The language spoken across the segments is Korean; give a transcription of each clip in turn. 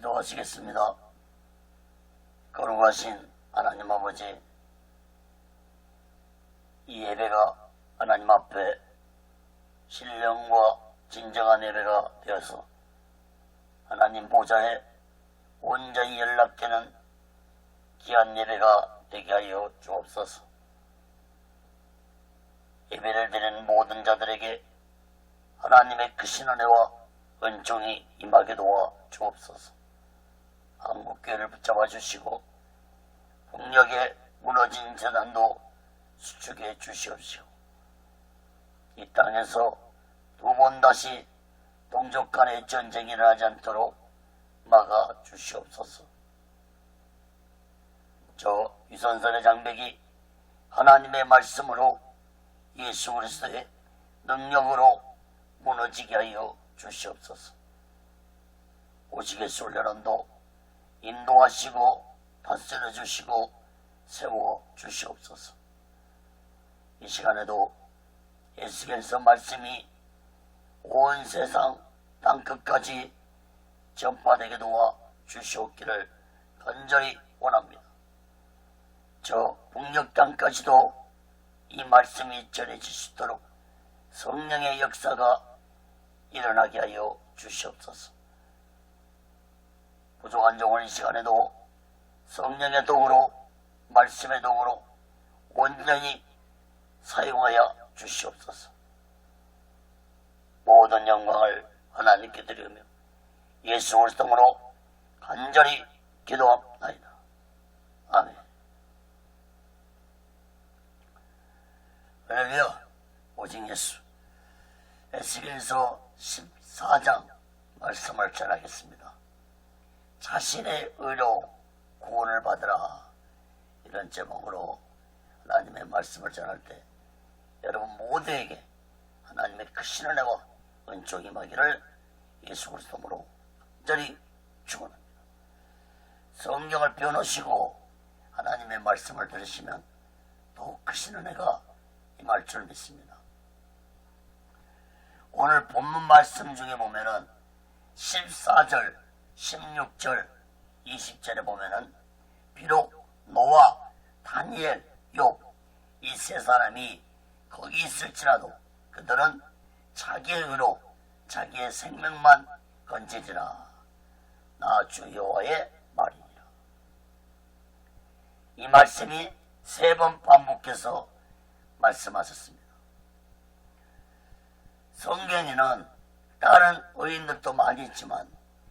기도하시겠습니다. 거룩하신 하나님 아버지, 이 예배가 하나님 앞에 신령과 진정한 예배가 되어서 하나님 보좌에 온전히 연락되는 귀한 예배가 되게 하여 주옵소서. 예배를 드리는 모든 자들에게 하나님의 크신 은혜와 은총이 임하게 도와 주옵소서. 한국교회를 붙잡아 주시고 폭력에 무너진 재단도 수축해 주시옵시오. 이 땅에서 두 번 다시 동족 간의 전쟁이 일어나지 않도록 막아 주시옵소서. 저 유선선의 장벽이 하나님의 말씀으로 예수 그리스도의 능력으로 무너지게 하여 주시옵소서. 오시겠수 훈련원도 인도하시고 다스려 주시고 세워 주시옵소서. 이 시간에도 예수께서 말씀이 온 세상 땅끝까지 전파되게 도와 주시옵기를 간절히 원합니다. 저 북녘 땅까지도 이 말씀이 전해질 수 있도록 성령의 역사가 일어나게 하여 주시옵소서. 부족한 종을 이 시간에도 성령의 도구로, 말씀의 도구로 온전히 사용하여 주시옵소서. 모든 영광을 하나님께 드리며 예수 그리스도로 간절히 기도합나이다. 아멘. 할렐루야. 오직 예수. 에스겔서 14장 말씀을 전하겠습니다. 자신의 의로 구원을 받으라, 이런 제목으로 하나님의 말씀을 전할 때 여러분 모두에게 하나님의 크신 은혜와 은총이 임하기를 예수 그리스도로 간절히 축원합니다. 성경을 펴놓으시고 하나님의 말씀을 들으시면 더욱 크신 은혜가 임할 줄 믿습니다. 오늘 본문 말씀 중에 보면은 14절, 16절, 20절에 보면은 비록 노아, 다니엘, 욥 이 세 사람이 거기 있을지라도 그들은 자기의 의로 자기의 생명만 건지지라. 나 주 여호와의 말이니라. 이 말씀이 3번 반복해서 말씀하셨습니다. 성경에는 다른 의인들도 많이 있지만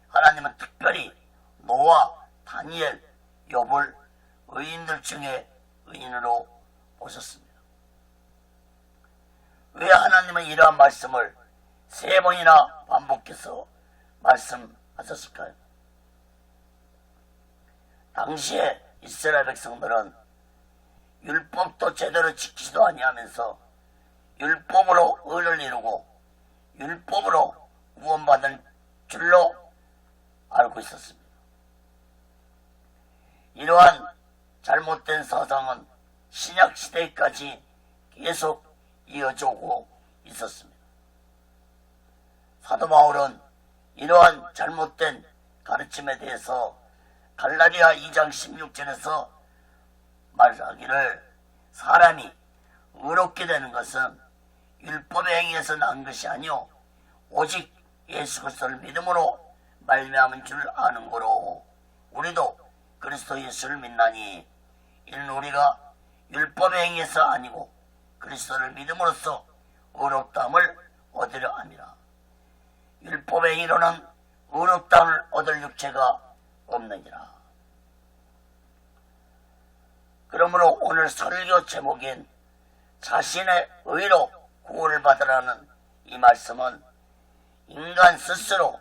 하나님은 특별히 노아, 다니엘, 욥을 의인들 중에 의인으로 보셨습니다. 왜 하나님은 이러한 말씀을 3번이나 반복해서 말씀하셨을까요? 당시에 이스라엘 백성들은 율법도 제대로 지키지도 아니하면서 율법으로 의를 이루고 율법으로 구원받은 줄로 알고 있었습니다. 이러한 잘못된 사상은 신약시대까지 계속 이어져오고 있었습니다. 사도 바울은 이러한 잘못된 가르침에 대해서 갈라디아 2장 16절에서 말하기를 사람이 의롭게 되는 것은 율법의 행위에서 난 것이 아니요 오직 예수 그리스도를 믿음으로 말미암은 줄 아는 거로 우리도 그리스도 예수를 믿나니 이는 우리가 율법의 행위에서 아니고 그리스도를 믿음으로써 의롭다함을 얻으려 함이라. 율법의 행위로는 의롭다함을 얻을 육체가 없느니라. 그러므로 오늘 설교 제목인 자신의 의로 구원을 받으라는 이 말씀은 인간 스스로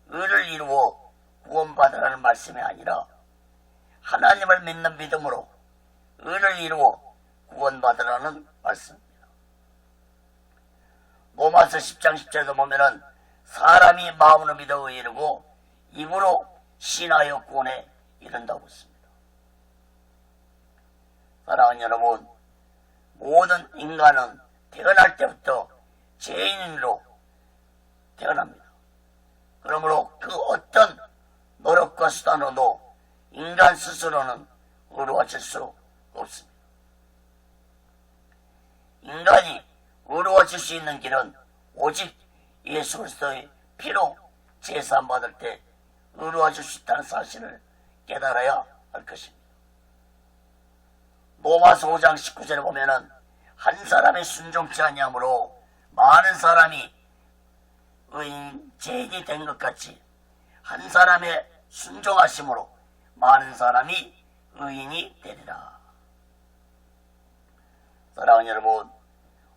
의를 이루어 구원받으라는 말씀이 아니라 하나님을 믿는 믿음으로 의를 이루어 구원받으라는 말씀입니다. 로마서 10장 10절에도 보면은 사람이 마음으로 믿어 의에 이르고 입으로 신하여 구원에 이른다고 했습니다. 사랑하는 여러분, 모든 인간은 태어날 때부터 죄인으로 태어납니다. 그러므로 그 어떤 노력과 수단으로도 인간 스스로는 의로워질 수 없습니다. 인간이 의로워질 수 있는 길은 오직 예수 그리스도의 피로 제사받을 때 의로워질 수 있다는 사실을 깨달아야 할 것입니다. 로마서 5장 19절에 보면은 한 사람이 순종치 아니하므로 많은 사람이 죄인이 된 것 같이 한 사람의 순종하심으로 많은 사람이 의인이 되리라. 사랑하는 여러분,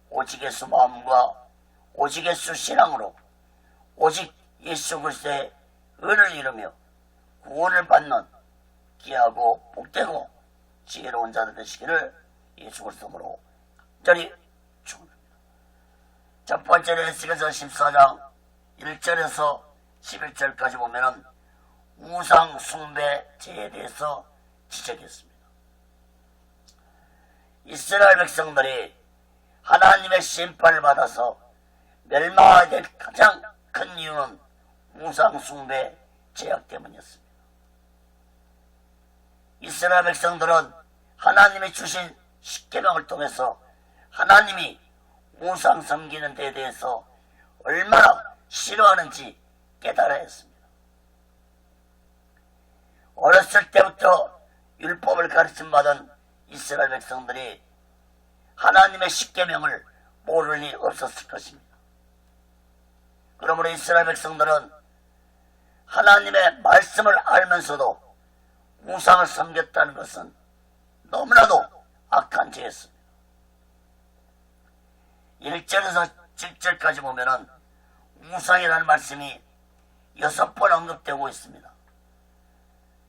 오직 예수 마음과 오직 예수 신앙으로 오직 예수 그리스도의 은을 이루며 구원을 받는 귀하고 복되고 지혜로운 자들 되시기를 예수 그리스도로 간절히 축원합니다. 첫 번째로 에스겔서 14장 1절에서 11절까지 보면은 우상 숭배죄에 대해서 지적했습니다. 이스라엘 백성들이 하나님의 심판을 받아서 멸망하게 될 가장 큰 이유는 우상 숭배 죄악 때문이었습니다. 이스라엘 백성들은 하나님이 주신 십계명을 통해서 하나님이 우상 섬기는 데에 대해서 얼마나 싫어하는지 깨달아야 했습니다. 어렸을 때부터 율법을 가르침 받은 이스라엘 백성들이 하나님의 십계명을 모를 리 없었을 것입니다. 그러므로 이스라엘 백성들은 하나님의 말씀을 알면서도 우상을 섬겼다는 것은 너무나도 악한 죄였습니다. 1절에서 7절까지 보면은 우상이라는 말씀이 6번 언급되고 있습니다.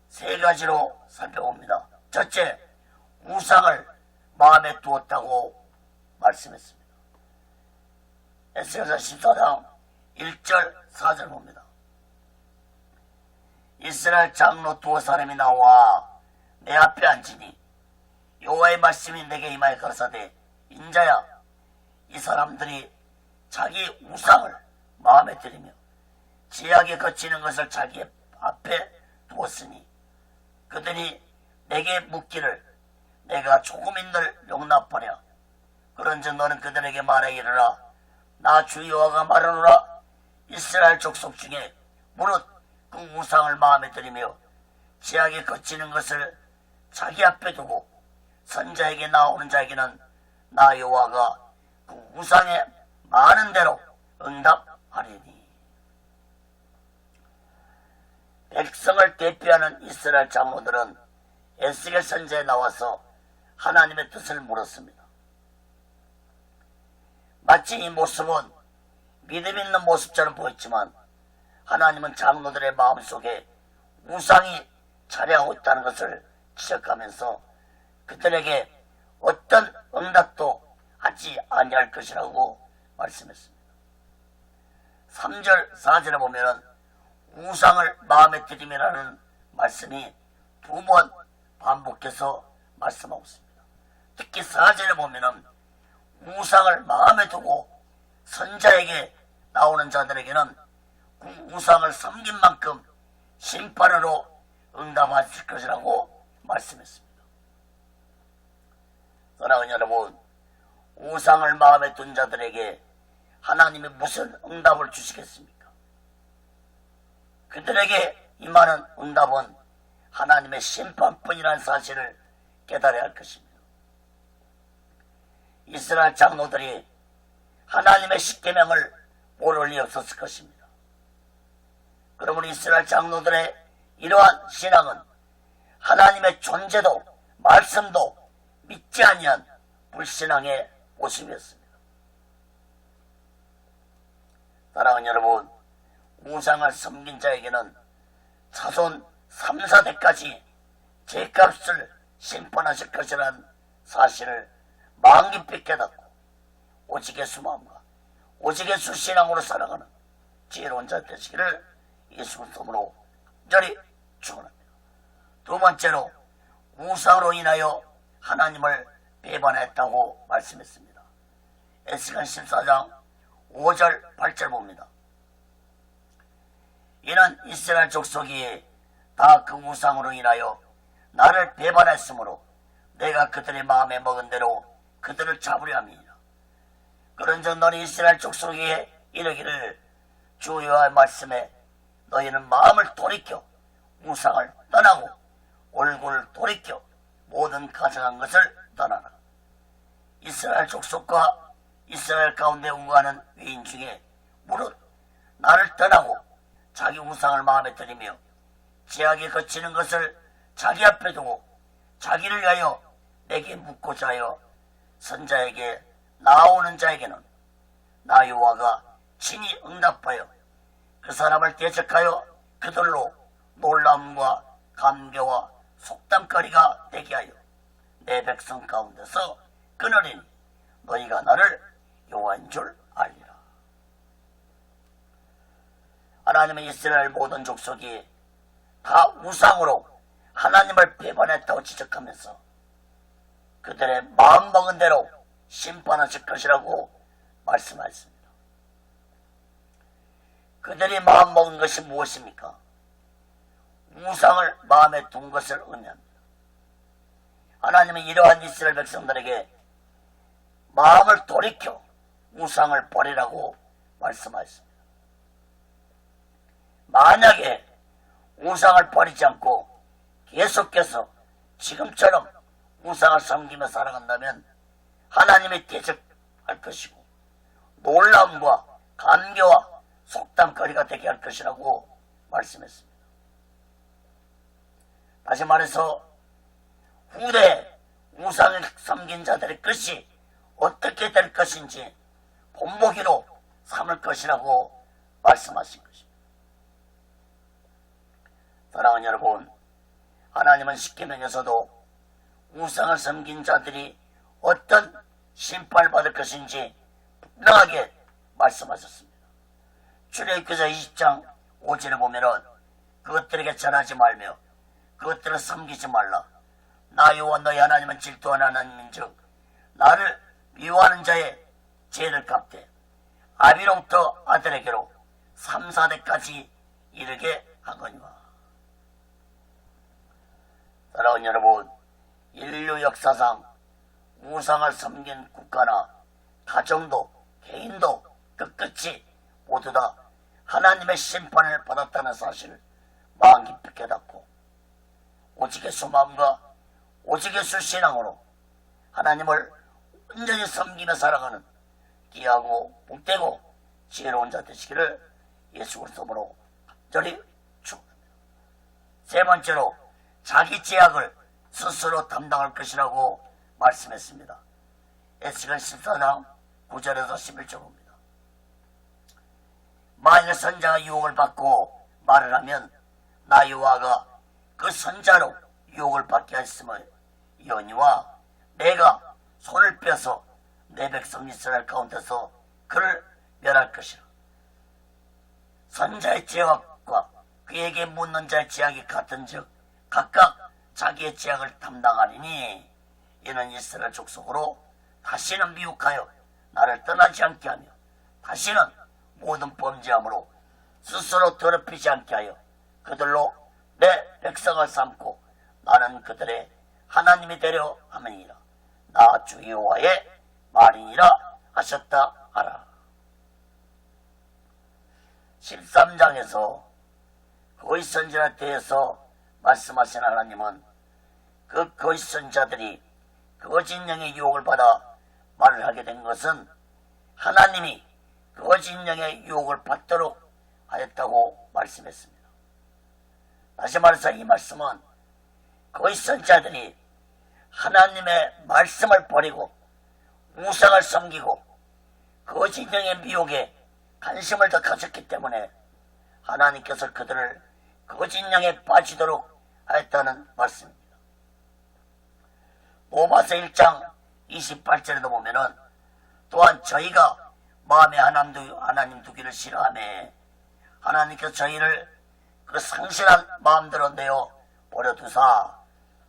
세 가지로 살펴봅니다. 첫째, 우상을 마음에 두었다고 말씀했습니다. 에스겔서 14장 1절 4절 봅니다. 이스라엘 장로 두어 사람이 나와 내 앞에 앉으니 여호와의 말씀이 내게 임하여 가라사대 인자야, 이 사람들이 자기 우상을 마음에 들이며 죄악에 거치는 것을 자기 앞에 두었으니 그들이 내게 묻기를 내가 조금인들 용납하랴. 그런즉 너는 그들에게 말하 이르라. 나 주 여호와가 말하노라. 이스라엘 족속 중에 무릇 그 우상을 마음에 들이며 죄악에 거치는 것을 자기 앞에 두고 선자에게 나오는 자에게는 나 여호와가 그 우상에 많은 대로 응답하리니. 백성을 대표하는 이스라엘 장로들은 에스겔 선지자에 나와서 하나님의 뜻을 물었습니다. 마치 이 모습은 믿음 있는 모습처럼 보였지만 하나님은 장로들의 마음속에 우상이 자리하고 있다는 것을 지적하면서 그들에게 어떤 응답도 하지 아니할 것이라고 말씀했습니다. 3절 4절에 보면 우상을 마음에 들이라는 말씀이 2번 반복해서 말씀하고 있습니다. 특히 4절에 보면 우상을 마음에 두고 선자에게 나오는 자들에게는 그 우상을 섬긴 만큼 심판으로 응답하실 것이라고 말씀했습니다. 사랑하는 여러분, 우상을 마음에 둔 자들에게 하나님이 무슨 응답을 주시겠습니까? 그들에게 임하는 응답은 하나님의 심판뿐이라는 사실을 깨달아야 할 것입니다. 이스라엘 장로들이 하나님의 십계명을 모를 리 없었을 것입니다. 그러므로 이스라엘 장로들의 이러한 신앙은 하나님의 존재도 말씀도 믿지 아니한 불신앙의 모습이었습니다. 사랑하는 여러분, 우상을 섬긴 자에게는 자손 3, 4대까지 죄값을 심판하실 것이라는 사실을 마음 깊이 깨닫고 오직 예수 마음과 오직 예수 신앙으로 살아가는 지혜로운 자 되시기를 예수 그리스도로 간절히 축원합니다. 두 번째로 우상으로 인하여 하나님을 배반했다고 말씀했습니다. 에스겔 14장 5절 8절 봅니다. 이는 이스라엘 족속이 다 그 우상으로 인하여 나를 배반했으므로 내가 그들의 마음에 먹은 대로 그들을 잡으려 함이니라. 그런즉 너는 이스라엘 족속에게 이르기를 주 여호와의 말씀에 너희는 마음을 돌이켜 우상을 떠나고 얼굴을 돌이켜 모든 가증한 것을 떠나라. 이스라엘 족속과 이스라엘 가운데 운거하는 외인 중에 무릇 나를 떠나고 자기 우상을 마음에 들이며 죄악에 거치는 것을 자기 앞에 두고 자기를 위하여 내게 묻고자 하여 선자에게 나오는 자에게는 나 여호와가 친히 응답하여 그 사람을 대적하여 그들로 놀람과 감개와 속담거리가 되게 하여 내 백성 가운데서 끊으리니 너희가 나를 여호와인 줄 알리라. 하나님의 이스라엘 모든 족속이 다 우상으로 하나님을 배반했다고 지적하면서 그들의 마음먹은 대로 심판하실 것이라고 말씀하셨습니다. 그들이 마음먹은 것이 무엇입니까? 우상을 마음에 둔 것을 의미합니다. 하나님은 이러한 이스라엘 백성들에게 마음을 돌이켜 우상을 버리라고 말씀하셨습니다. 만약에 우상을 버리지 않고 계속해서 지금처럼 우상을 섬기며 살아간다면 하나님이 대적할 것이고 놀라움과 감개와 속담거리가 되게 할 것이라고 말씀했습니다. 다시 말해서 후대 우상을 섬긴 자들의 끝이 어떻게 될 것인지 본보기로 삼을 것이라고 말씀하신 것입니다. 사랑하는 여러분, 하나님은 십계명에서도 우상을 섬긴 자들이 어떤 심판을 받을 것인지 분명하게 말씀하셨습니다. 출애굽기서 20장 5절에 보면은 그것들에게 절하지 말며 그것들을 섬기지 말라. 나 여호와 너희 하나님은 질투하는 하나님인즉 나를 미워하는 자의 죄를 갚되 아비로부터 아들에게로 3, 4대까지 이르게 하거니와. 사랑하는 여러분, 인류 역사상 우상을 섬긴 국가나 가정도 개인도 끝끝이 모두 다 하나님의 심판을 받았다는 사실을 마음 깊이 깨닫고 오직 예수 마음과 오직 예수 신앙으로 하나님을 온전히 섬기며 살아가는 귀하고 복되고 지혜로운 자 되시기를 예수 그리스도로 간절히 축원합니다. 세 번째로 자기 죄악을 스스로 담당할 것이라고 말씀했습니다. 에스겔 14장 9절에서 11절입니다. 만일 선자가 유혹을 받고 말을 하면 나 여호와가 그 선자로 유혹을 받게 했음을 이언이와 내가 손을 펴서 내 백성 이스라엘 가운데서 그를 멸할 것이라. 선자의 죄악과 그에게 묻는 자의 죄악이 같은즉 각각 자기의 죄악을 담당하리니 이는 이스라엘 족속으로 다시는 미혹하여 나를 떠나지 않게 하며 다시는 모든 범죄함으로 스스로 더럽히지 않게 하여 그들로 내 백성을 삼고 나는 그들의 하나님이 되려 함이니라. 나 주 여호와의 말이니라 하셨다 하라. 13장에서 거짓 선지자에 대해서 말씀하신 하나님은 그 거짓 선지자들이 거짓 영의 유혹을 받아 말을 하게 된 것은 하나님이 거짓 영의 유혹을 받도록 하였다고 말씀했습니다. 다시 말해서 이 말씀은 거짓 선지자들이 하나님의 말씀을 버리고 우상을 섬기고 거짓 영의 미혹에 관심을 더 가졌기 때문에 하나님께서 그들을 거짓 영에 빠지도록 하였다는 말씀입니다. 로마서 1장 28절에도 보면은 또한 저희가 마음에 하나님 두기를 싫어하며 하나님께서 저희를 그 상실한 마음대로 내어 버려두사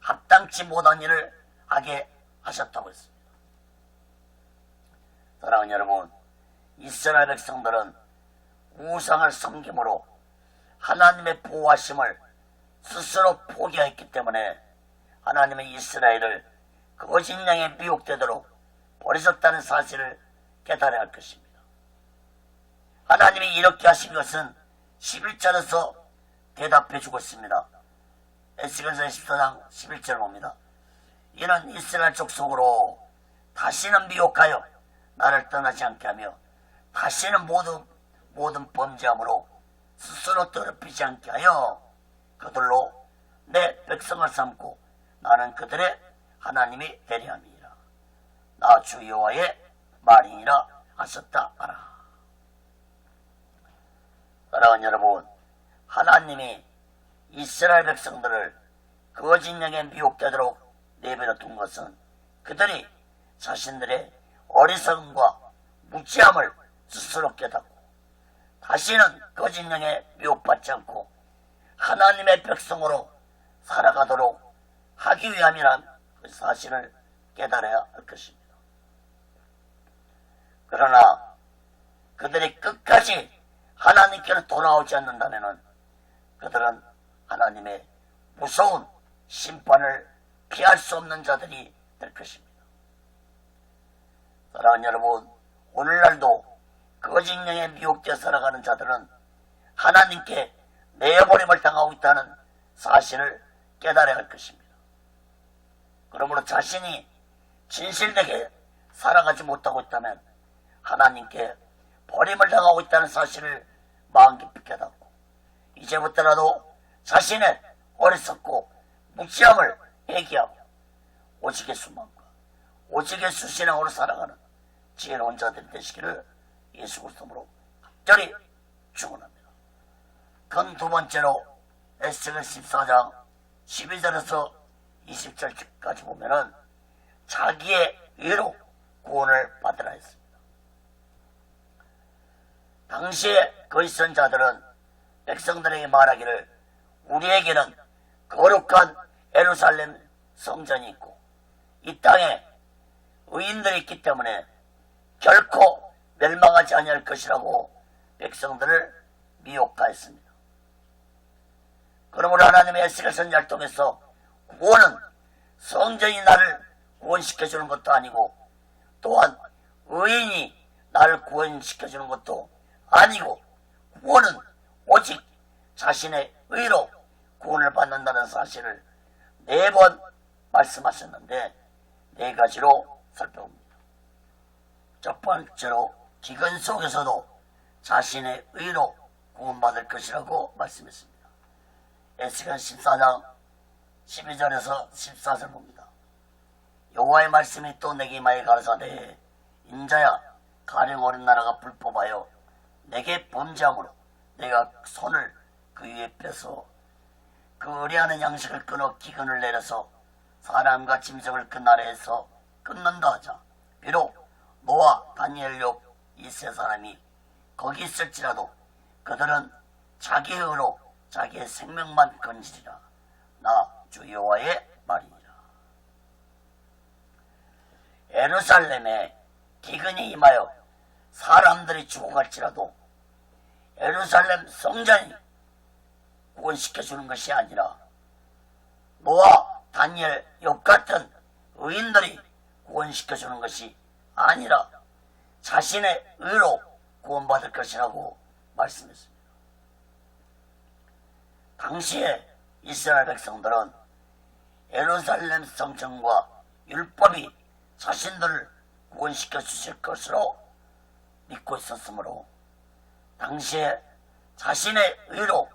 합당치 못한 일을 하게 하셨다고 했습니다. 사랑하는 여러분, 이스라엘 백성들은 우상을 섬김으로 하나님의 보호하심을 스스로 포기했기 때문에 하나님의 이스라엘을 거짓 양에 미혹되도록 버리셨다는 사실을 깨달아야 할 것입니다. 하나님이 이렇게 하신 것은 11절에서 대답해 주고 있습니다. 에스겔서 14장 11절 봅니다. 이는 이스라엘 족속으로 다시는 미혹하여 나를 떠나지 않게 하며 다시는 모든 범죄함으로 스스로 더럽히지 않게 하여 그들로 내 백성을 삼고 나는 그들의 하나님이 되려 함이니라. 나 주 여호와의 말이니라 하셨다 하라. 사랑하는 여러분, 하나님이 이스라엘 백성들을 거짓 영에 미혹되도록 내버려 둔 것은 그들이 자신들의 어리석음과 무지함을 스스로 깨닫고 다시는 거짓 영에 미혹받지 않고 하나님의 백성으로 살아가도록 하기 위함이란 그 사실을 깨달아야 할 것입니다. 그러나 그들이 끝까지 하나님께로 돌아오지 않는다면 그들은 하나님의 무서운 심판을 피할 수 없는 자들이 될 것입니다. 사랑하는 여러분, 오늘날도 거짓 영에 미혹되어 살아가는 자들은 하나님께 내버림을 당하고 있다는 사실을 깨달아야 할 것입니다. 그러므로 자신이 진실되게 살아가지 못하고 있다면 하나님께 버림을 당하고 있다는 사실을 마음 깊이 깨닫고 이제부터라도 자신의 어리석고 무지함을 회개하고 오직의 순망과 오직의 수신앙으로 살아가는 지혜로운 자들이 되시기를 예수 그리스도로 간절히 축원합니다. 그건 두 번째로 에스겔 14장 12절에서 20절까지 보면은 자기의 의로 구원을 받으라 했습니다. 당시에 거기 있던 자들은 백성들에게 말하기를 우리에게는 거룩한 예루살렘 성전이 있고 이 땅에 의인들이 있기 때문에 결코 멸망하지 아니할 것이라고 백성들을 미혹하였습니다. 그러므로 하나님의 에스겔 선지자를 통해서 구원은 성전이 나를 구원시켜주는 것도 아니고 또한 의인이 나를 구원시켜주는 것도 아니고 구원은 오직 자신의 의로 구원을 받는다는 사실을 4번 말씀하셨는데 4가지로 살펴봅니다. 첫 번째로 기근 속에서도 자신의 의로 구원받을 것이라고 말씀했습니다. 에스겔 14장 12절에서 14절 봅니다. 여호와의 말씀이 또 내게 임하여 가라사대 인자야 가령 어린 나라가 불법하여 내게 범죄함으로 내가 손을 그 위에 펴서 그 의뢰하는 양식을 끊어 기근을 내려서 사람과 짐승을 그 나라에서 끊는다 하자. 비록 노아 다니엘 욥 이 세 사람이 거기 있을지라도 그들은 자기의 의로 자기의 생명만 건지리라. 나 주 여호와의 말이니라. 예루살렘에 기근이 임하여 사람들이 죽어갈지라도 예루살렘 성전이 구원시켜주는 것이 아니라 노아, 다니엘, 욥 같은 의인들이 구원시켜주는 것이 아니라 자신의 의로 구원받을 것이라고 말씀했습니다. 당시에 이스라엘 백성들은 예루살렘 성전과 율법이 자신들을 구원시켜 주실 것으로 믿고 있었으므로 당시에 자신의 의로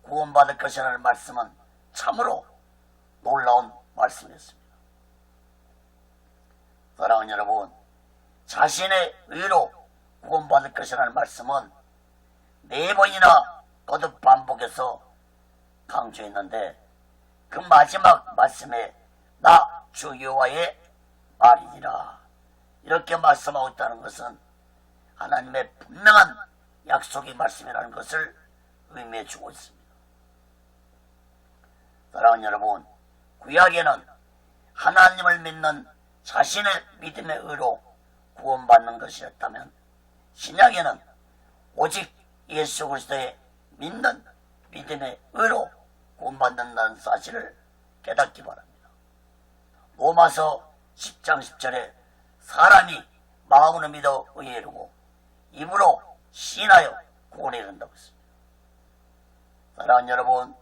구원받을 것이라는 말씀은 참으로 놀라운 말씀이었습니다. 사랑하는 여러분, 자신의 의로 구원받을 것이라는 말씀은 4번이나 거듭 반복해서 강조했는데 그 마지막 말씀에 나 주 여호와의 말이니라 이렇게 말씀하고 있다는 것은 하나님의 분명한 약속의 말씀이라는 것을 의미해 주고 있습니다. 사랑하는 여러분, 구약에는 하나님을 믿는 자신의 믿음의 의로 구원받는 것이었다면 신약에는 오직 예수 그리스도의 믿는 믿음의 의로 구원받는다는 사실을 깨닫기 바랍니다. 로마서 10장 10절에 사람이 마음으로 믿어 의에 이르고 입으로 신하여 구원에 이른다고 했습니다. 사랑하는 여러분,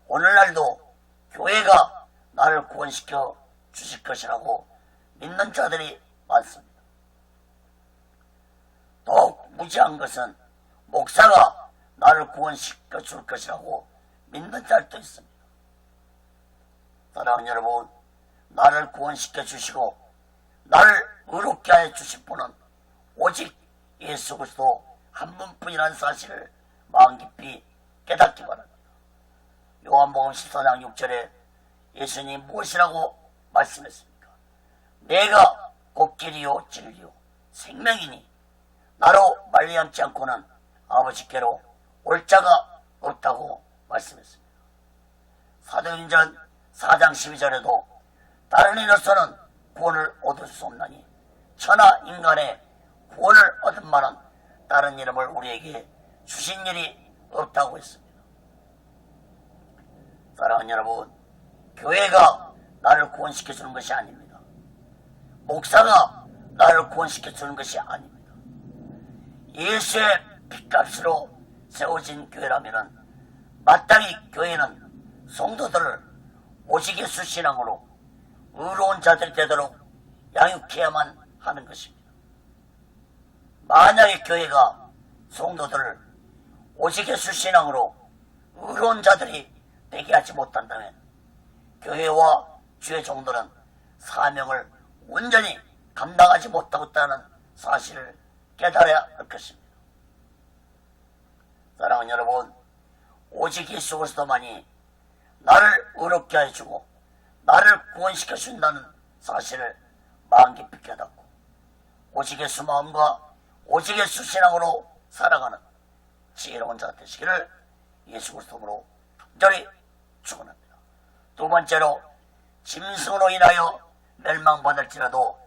오늘날도 교회가 나를 구원시켜 주실 것이라고 믿는 자들이 많습니다. 더욱 무지한 것은 목사가 나를 구원시켜 줄 것이라고 믿는 자들도 있습니다. 사랑하는 여러분, 나를 구원시켜 주시고 나를 의롭게 하여 주실 분은 오직 예수 그리스도 한 분뿐이라는 사실을 마음 깊이 깨닫기 바랍니다. 요한복음 14장 6절에 예수님 무엇이라고 말씀했습니까? 내가 곧 길이요 진리요 생명이니 나로 말미암지 않고는 아버지께로 올 자가 없다고 말씀했습니다. 사도행전 4장 12절에도 다른 이로서는 구원을 얻을 수 없나니 천하 인간의 구원을 얻은 만은 다른 이름을 우리에게 주신 일이 없다고 했습니다. 사랑하는 여러분, 교회가 나를 구원시켜 주는 것이 아닙니다. 목사가 나를 구원시켜 주는 것이 아닙니다. 예수의 핏값으로 세워진 교회라면 마땅히 교회는 성도들을 오직 예수 신앙으로 의로운 자들이 되도록 양육해야만 하는 것입니다. 만약에 교회가 성도들을 오직 예수 신앙으로 의로운 자들이 되게 하지 못한다면 교회와 주의 종들은 사명을 온전히 감당하지 못하고 있다는 사실을 깨달아야 할 것입니다. 사랑하는 여러분, 오직 예수 그리스도만이 나를 의롭게 해주고 나를 구원시켜 준다는 사실을 마음 깊이 깨닫고 오직 예수 마음과 오직 예수 신앙으로 살아가는 지혜로운 자 되시기를 예수 그리스도로 간절히 축원합니다. 두 번째로, 짐승으로 인하여 멸망받을지라도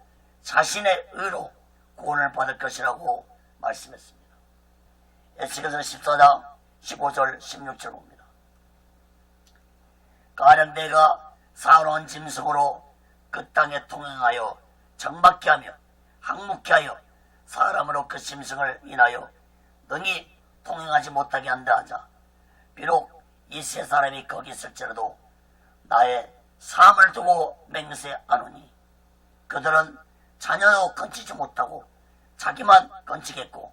자신의 의로 구원을 받을 것이라고 말씀했습니다. 에스겔서 14장 15절 16절 봅니다. 가령 내가 사나운 짐승으로 그 땅에 통행하여 정박케 하며 항목케 하여 사람으로 그 짐승을 인하여 능히 통행하지 못하게 한다 하자. 비록 이 세 사람이 거기 있을지라도 나의 삶을 두고 맹세하노니 그들은 자녀도 건지지 못하고 자기만 건지겠고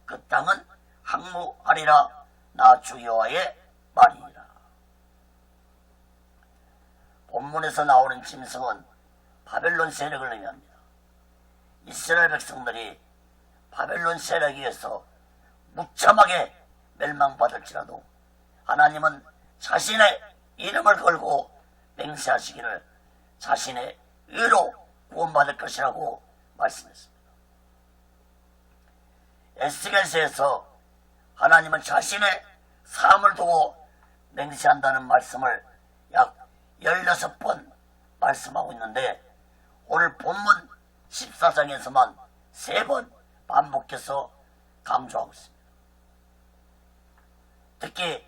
그 땅은 항무하리라. 나 주 여호와의 말이니라. 본문에서 나오는 짐승은 바벨론 세력을 의미합니다. 이스라엘 백성들이 바벨론 세력에 의해서 무참하게 멸망받을지라도 하나님은 자신의 이름을 걸고 맹세하시기를 자신의 의로 구원받을 것이라고 말씀했습니다. 에스겔서에서 하나님은 자신의 삶을 두고 맹세한다는 말씀을 약 16번 말씀하고 있는데 오늘 본문 14장에서만 3번 반복해서 강조하고 있습니다. 특히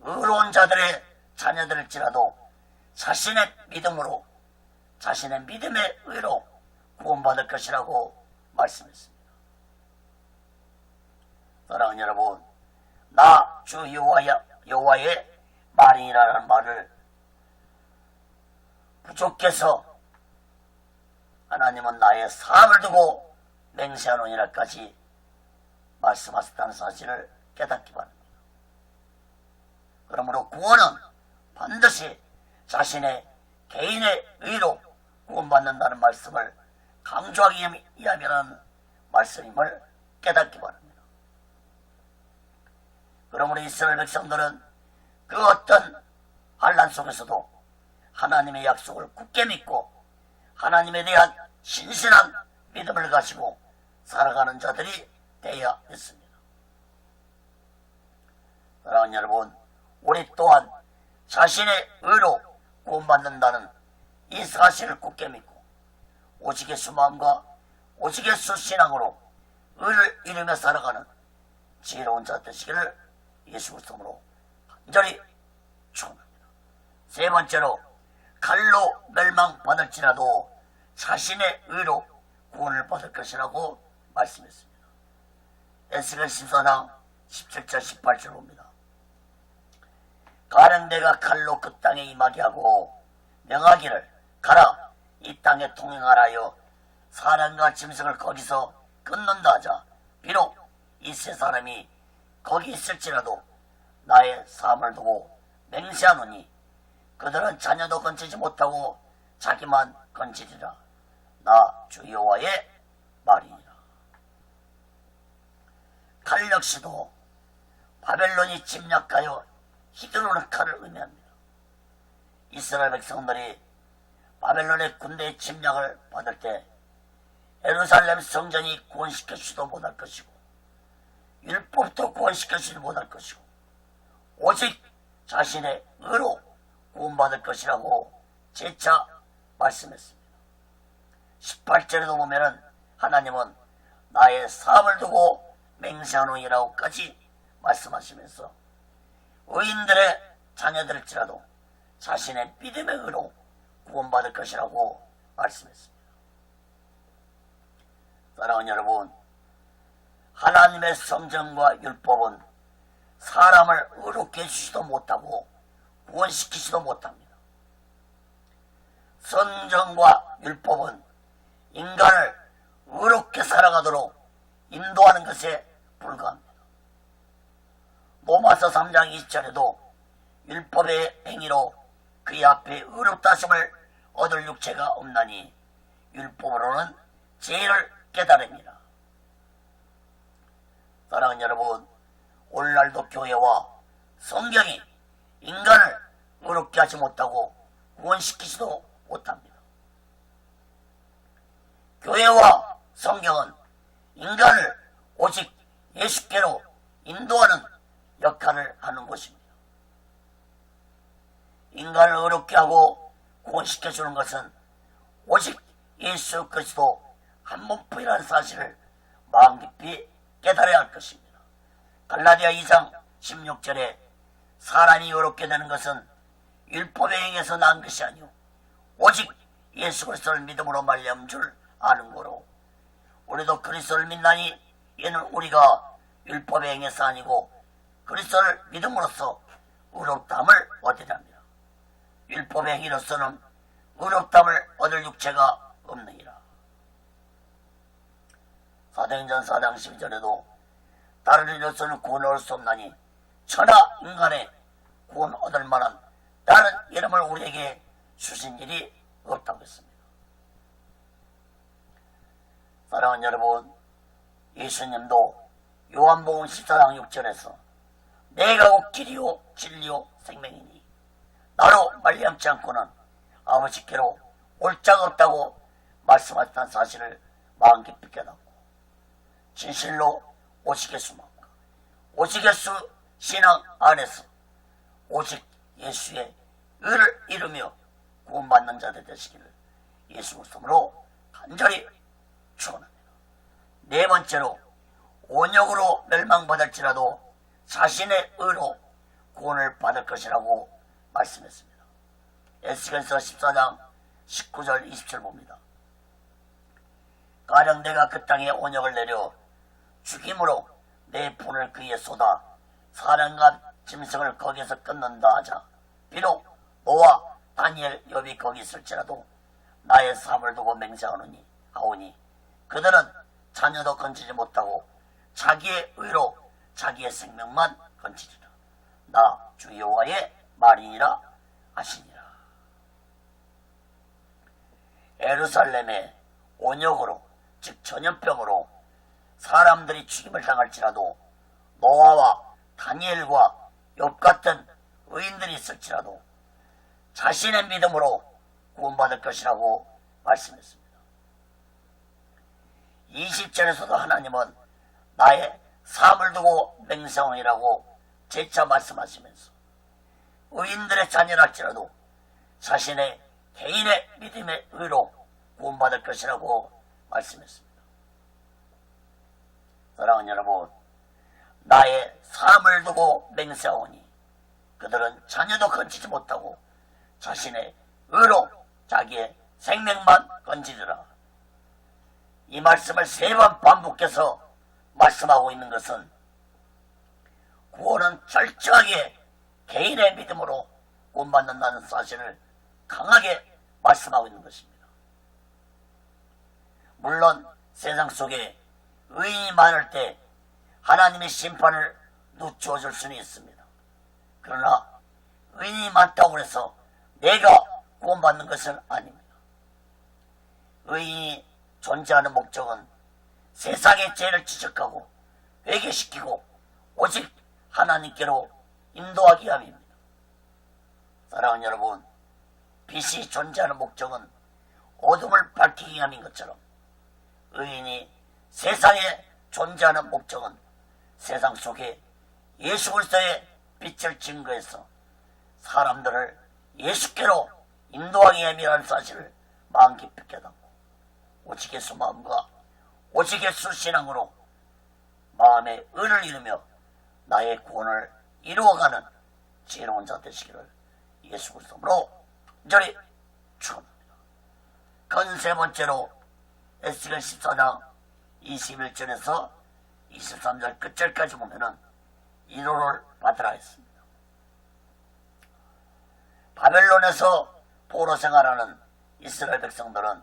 의로운 자들의 자녀들일지라도 자신의 믿음으로 자신의 믿음의 의로 구원받을 것이라고 말씀했습니다. 사랑하는 여러분, 나 주 여호와의 말이라는 말을 부족해서 하나님은 나의 삶을 두고 맹세하노니라까지 말씀하셨다는 사실을 깨닫기 바랍니다. 그러므로 구원은 반드시 자신의 개인의 의로 구원받는다는 말씀을 강조하기 위함이라는 말씀임을 깨닫기 바랍니다. 그러므로 이스라엘 백성들은 그 어떤 환난 속에서도 하나님의 약속을 굳게 믿고 하나님에 대한 신실한 믿음을 가지고 살아가는 자들이 되어야 했습니다. 사랑하는 여러분, 우리 또한 자신의 의로 구원받는다는 이 사실을 굳게 믿고 오직 예수 마음과 오직 예수 신앙으로 의를 이루며 살아가는 지혜로운 자 되시기를 예수 그리스도로 간절히 축원합니다. 세 번째로 칼로 멸망받을지라도 자신의 의로 구원을 받을 것이라고 말씀했습니다. 에스겔 14장 17절 18절 봅니다. 가령 내가 칼로 그 땅에 임하게 하고 명하기를 가라 이 땅에 통행하라여 사람과 짐승을 거기서 끊는다 하자 비록 이 세 사람이 거기 있을지라도 나의 사함을 두고 맹세하노니 그들은 자녀도 건지지 못하고 자기만 건지리라. 나 주 여호와의 말이니라. 칼 역시도 바벨론이 침략하여 휘두르는 칼을 의미합니다. 이스라엘 백성들이 바벨론의 군대의 침략을 받을 때 예루살렘 성전이 구원시켜주지도 못할 것이고 율법도 구원시켜주지도 못할 것이고 오직 자신의 의로 구원받을 것이라고 재차 말씀했습니다. 18절에도 보면은 하나님은 나의 사함을 두고 맹세하노니라고까지 말씀하시면서 의인들의 자녀들일지라도 자신의 믿음의 의로 구원받을 것이라고 말씀했습니다. 사랑하는 여러분, 하나님의 성전과 율법은 사람을 의롭게 해주지도 못하고 구원시키지도 못합니다. 성전과 율법은 인간을 의롭게 살아가도록 인도하는 것에 불과합니다. 로마서 3장 20절에도 율법의 행위로 그의 앞에 의롭다 하심을 얻을 육체가 없나니 율법으로는 죄를 깨달습니다. 사랑하는 여러분, 오늘날도 교회와 성경이 인간을 의롭게 하지 못하고 구원시키지도 못합니다. 교회와 성경은 인간을 오직 예수께로 인도하는 역할을 하는 것입니다. 인간을 의롭게 하고 구원시켜주는 것은 오직 예수 그리스도 한 몸뿐이라는 사실을 마음 깊이 깨달아야 할 것입니다. 갈라디아 2장 16절에 사람이 의롭게 되는 것은 율법에 행해서 난 것이 아니오 오직 예수 그리스도를 믿음으로 말미암은 줄 아는 거로 우리도 그리스도를 믿나니 이는 우리가 율법에 행해서 아니고 그리스도를 믿음으로써 의롭다함을 얻으려 합니다. 율법의 행위로서는 의롭다함을 얻을 육체가 없느니라. 사도행전 4장 12절에도 다른 일로서는 구원을 얻을 수 없나니 천하 인간의 구원 얻을 만한 다른 이름을 우리에게 주신 일이 없다고 했습니다. 사랑하는 여러분, 예수님도 요한복음 14장 6절에서 내가 곧 길이요 진리요 생명이니 나로 말미암지 않고는 아버지께로 올 자가 없다고 말씀하셨다는 사실을 마음 깊이 깨닫고 진실로 오직 예수만과 오직 예수 신앙 안에서 오직 예수의 의를 이루며 구원받는 자들 되시기를 예수 그리스도로 간절히 축원합니다. 네 번째로 온역으로 멸망받을지라도 자신의 의로 구원을 받을 것이라고 말씀했습니다. 에스겔서 14장 19절 20절 봅니다. 가령 내가 그 땅에 온역을 내려 죽임으로 내 분을 그에 쏟아 사람과 짐승을 거기에서 끊는다 하자 비록 너와 다니엘 욥이 거기 있을지라도 나의 삶을 두고 맹세하노니 하오니 그들은 자녀도 건지지 못하고 자기의 의로 자기의 생명만 건지리라. 나 주 여호와의 말이니라 하시니라. 예루살렘의 온역으로 즉 전염병으로 사람들이 죽임을 당할지라도 노아와 다니엘과 욥 같은 의인들이 있을지라도 자신의 믿음으로 구원받을 것이라고 말씀했습니다. 20절에서도 하나님은 나의 삶을 두고 맹세하노니라고 재차 말씀하시면서 의인들의 자녀랄지라도 자신의 개인의 믿음의 의로 구원받을 것이라고 말씀했습니다. 사랑하는 여러분, 나의 삶을 두고 맹세하오니 그들은 자녀도 건지지 못하고 자신의 의로 자기의 생명만 건지리라. 이 말씀을 3번 반복해서 말씀하고 있는 것은 구원은 철저하게 개인의 믿음으로 구원받는다는 사실을 강하게 말씀하고 있는 것입니다. 물론 세상 속에 의인이 많을 때 하나님의 심판을 늦추어 줄 수는 있습니다. 그러나 의인이 많다고 해서 내가 구원받는 것은 아닙니다. 의인이 존재하는 목적은 세상의 죄를 지적하고 회개시키고 오직 하나님께로 인도하기 위함입니다. 사랑하는 여러분, 빛이 존재하는 목적은 어둠을 밝히기 위함인 것처럼 의인이 세상에 존재하는 목적은 세상 속에 예수 그리스도의 빛을 증거해서 사람들을 예수께로 인도하기 위함이라는 사실을 마음 깊이 깨닫고 오직 예수 마음과 오직 예수 신앙으로 마음의 의를 이루며 나의 구원을 이루어가는 지혜로운 자 되시기를 예수 그리스도로 간절히 축원합니다. 건 3번째로 에스겔 14장 21절에서 23절 끝절까지 보면은 위로를 받으라 했습니다. 바벨론에서 포로 생활하는 이스라엘 백성들은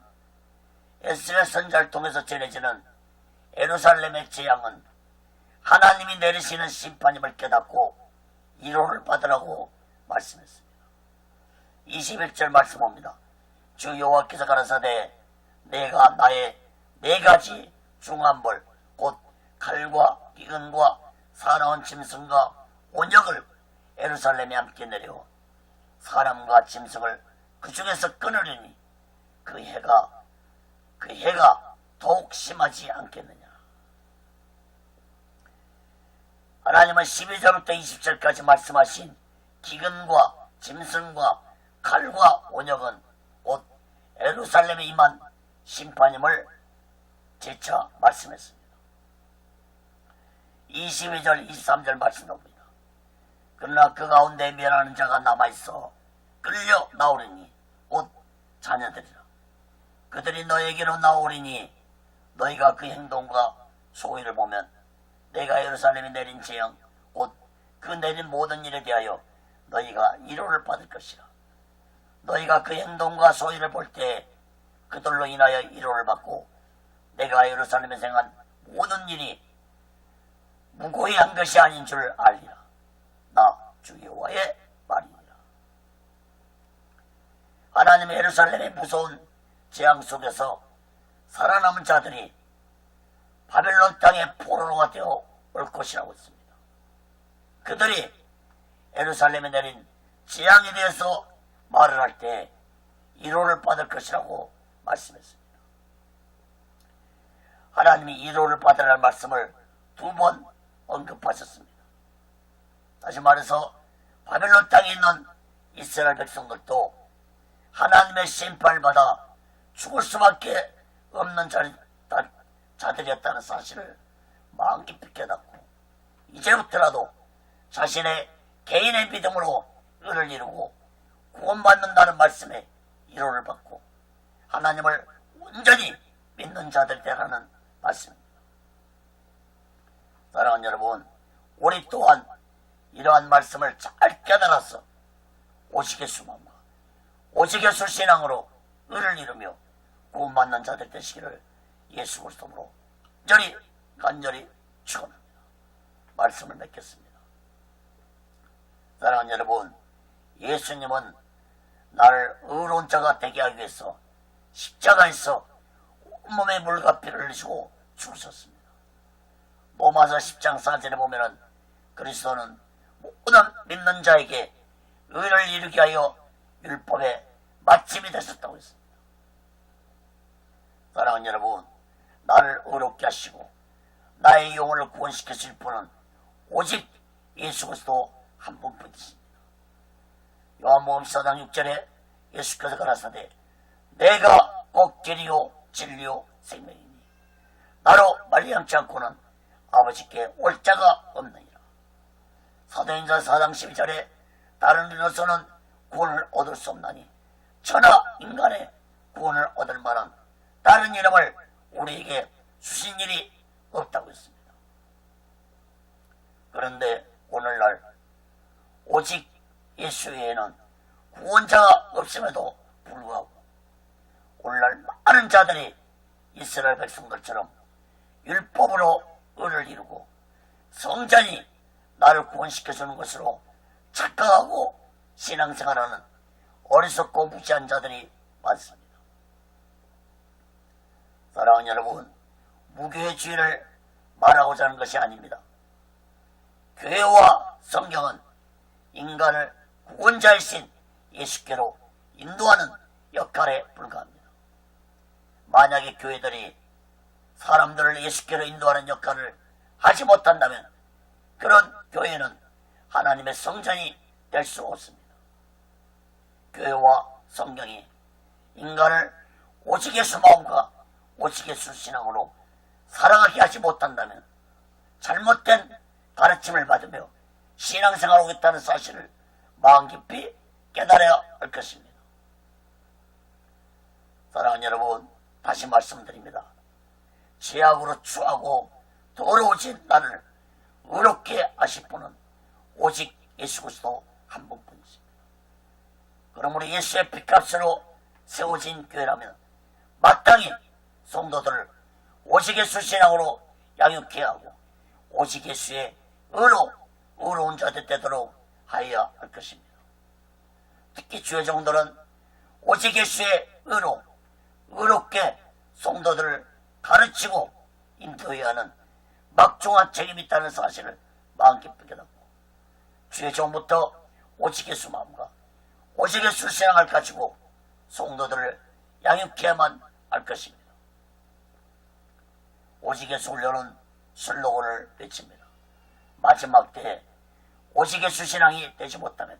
에스겔 선지자를 통해서 전해지는 예루살렘의 재앙은 하나님이 내리시는 심판임을 깨닫고 위로를 받으라고 말씀했습니다. 21절 말씀 봅니다. 주 여호와께서 가라사대 내가 나의 4가지 중한 벌 곧 칼과 기근과 사나운 짐승과 온역을 예루살렘에 함께 내려 사람과 짐승을 그 중에서 끊으려니 그 해가 더욱 심하지 않겠느냐. 하나님은 12절부터 20절까지 말씀하신 기근과 짐승과 칼과 온역은 곧 예루살렘에 임한 심판임을 재차 말씀했습니다. 22절 23절 말씀합니다. 그러나 그 가운데 멸하는 자가 남아있어 끌려 나오리니 곧 자녀들이라. 그들이 너에게로 나오리니 너희가 그 행동과 소위를 보면 내가 예루살렘에 내린 재앙 곧 그 내린 모든 일에 대하여 너희가 위로를 받을 것이라. 너희가 그 행동과 소위를 볼 때 그들로 인하여 위로를 받고 내가 예루살렘에 행한 모든 일이 무고히 한 것이 아닌 줄 알리라. 나 주 여호와의 말이니라. 하나님의 예루살렘의 무서운 재앙 속에서 살아남은 자들이 바벨론 땅의 포로가 되어 올 것이라고 했습니다. 그들이 예루살렘에 내린 재앙에 대해서 말을 할 때 위로를 받을 것이라고 말씀했습니다. 하나님이 위로를 받으라는 말씀을 2번 언급하셨습니다. 다시 말해서 바벨론 땅에 있는 이스라엘 백성들도 하나님의 심판을 받아 죽을 수밖에 없는 자들이었다는 사실을 마음 깊이 깨닫고 이제부터라도 자신의 개인의 믿음으로 의를 이루고 구원받는다는 말씀에 위로를 받고 하나님을 온전히 믿는 자들 되라는 말씀입니다. 사랑하는 여러분, 우리 또한 이러한 말씀을 잘 깨달아서 오직 예수만과 오직 예수 신앙으로 의를 이루며 구원받는 자들 되시기를 예수 그리스도로 간절히 축원합니다. 말씀을 맺겠습니다. 사랑하는 여러분, 예수님은 나를 의로운 자가 되게 하기 위해서 십자가에서 온몸에 물과 피를 흘리시고 죽으셨습니다. 로마서 10장 4절에 보면은 그리스도는 모든 믿는 자에게 의를 이루게 하여 율법의 마침이 되셨다고 했습니다. 사랑하는 여러분, 나를 의롭게 하시고 나의 영혼을 구원시키실 분은 오직 예수 그리스도 한 분뿐이십니다. 요한복음 4장 6절에 예수께서 가라사대 내가 곧 길이요 진리요 생명이니 나로 말미암지 않고는 아버지께 올 자가 없느니라. 사도행전 4장 12절에 다른 이로서는 구원을 얻을 수 없나니 천하 인간의 구원을 얻을 만한 다른 이름을 우리에게 주신 일이 없다고 했습니다. 그런데 오늘날 오직 예수 외에는 구원자가 없음에도 불구하고 오늘날 많은 자들이 이스라엘 백성들처럼 율법으로 의를 이루고 성전이 나를 구원시켜주는 것으로 착각하고 신앙생활하는 어리석고 무지한 자들이 많습니다. 사랑하는 여러분, 무교회주의를 말하고자 하는 것이 아닙니다. 교회와 성경은 인간을 구원자이신 예수께로 인도하는 역할에 불과합니다. 만약에 교회들이 사람들을 예수께로 인도하는 역할을 하지 못한다면 그런 교회는 하나님의 성전이 될 수 없습니다. 교회와 성경이 인간을 오직 예수 마음과 오직 예수 신앙으로 살아가게 하지 못한다면 잘못된 가르침을 받으며 신앙생활을 하겠다는 사실을 마음 깊이 깨달아야 할 것입니다. 사랑하는 여러분, 다시 말씀드립니다. 죄악으로 추하고 더러워진 나를 의롭게 하실 분은 오직 예수 그리스도 한 분뿐이십니다. 그러므로 예수의 피값으로 세워진 교회라면 마땅히 성도들을 오직 예수 신앙으로 양육해야 하고 오직 예수의 의로운 자들 되도록 하여야 할 것입니다. 특히 주의 종들은 오직 예수의 의롭게 성도들을 가르치고 인도해야 하는 막중한 책임이 있다는 사실을 마음 깊게 깨닫고 주의 종부터 오직 예수 마음과 오직 예수 신앙을 가지고 성도들을 양육해야만 할 것입니다. 오직 예수 훈련은 슬로건을 외칩니다. 마지막 때에 오직 예수 신앙이 되지 못하면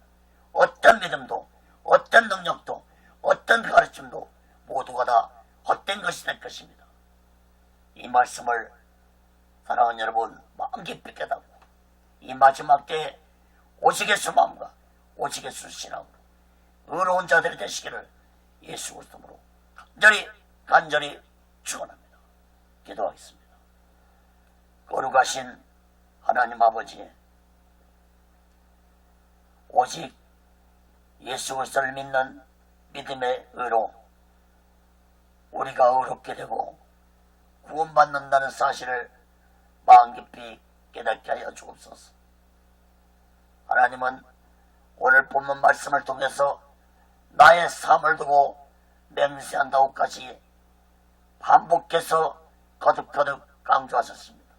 어떤 믿음도 어떤 능력도 어떤 가르침도 모두가 다 헛된 것이 될 것입니다. 이 말씀을 사랑하는 여러분 마음 깊이 깨닫고 이 마지막 때에 오직 예수 마음과 오직 예수 신앙으로 의로운 자들이 되시기를 예수 그리스도로 간절히 축원합니다. 기도하겠습니다. 거룩하신 하나님 아버지, 오직 예수 그리스도를 믿는 믿음의 의로 우리가 의롭게 되고 구원받는다는 사실을 마음 깊이 깨닫게 하여 주옵소서. 하나님은 오늘 본문 말씀을 통해서 나의 삶을 두고 맹세한다고까지 반복해서 거듭거듭 강조하셨습니다.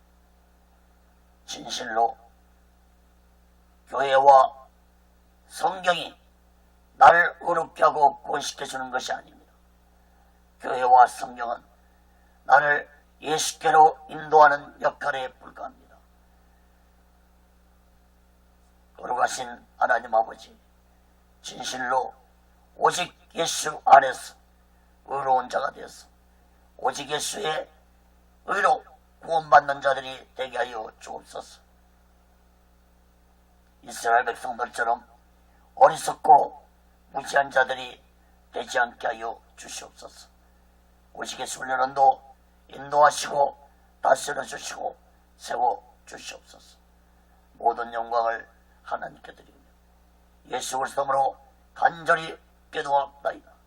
진실로 교회와 성경이 나를 의롭게 하고 구원시켜주는 것이 아닙니다. 교회와 성경은 나를 예수께로 인도하는 역할에 불과합니다. 거룩하신 하나님 아버지, 진실로 오직 예수 안에서 의로운 자가 되어서 오직 예수의 의로 구원받는 자들이 되게 하여 주옵소서. 이스라엘 백성들처럼 어리석고 무지한 자들이 되지 않게 하여 주시옵소서. 오직 예수 훈련원도 인도하시고 다스려 주시고 세워 주시옵소서. 모든 영광을 하나님께 드립니다. 예수 그리스도로 간절히 기도합니다.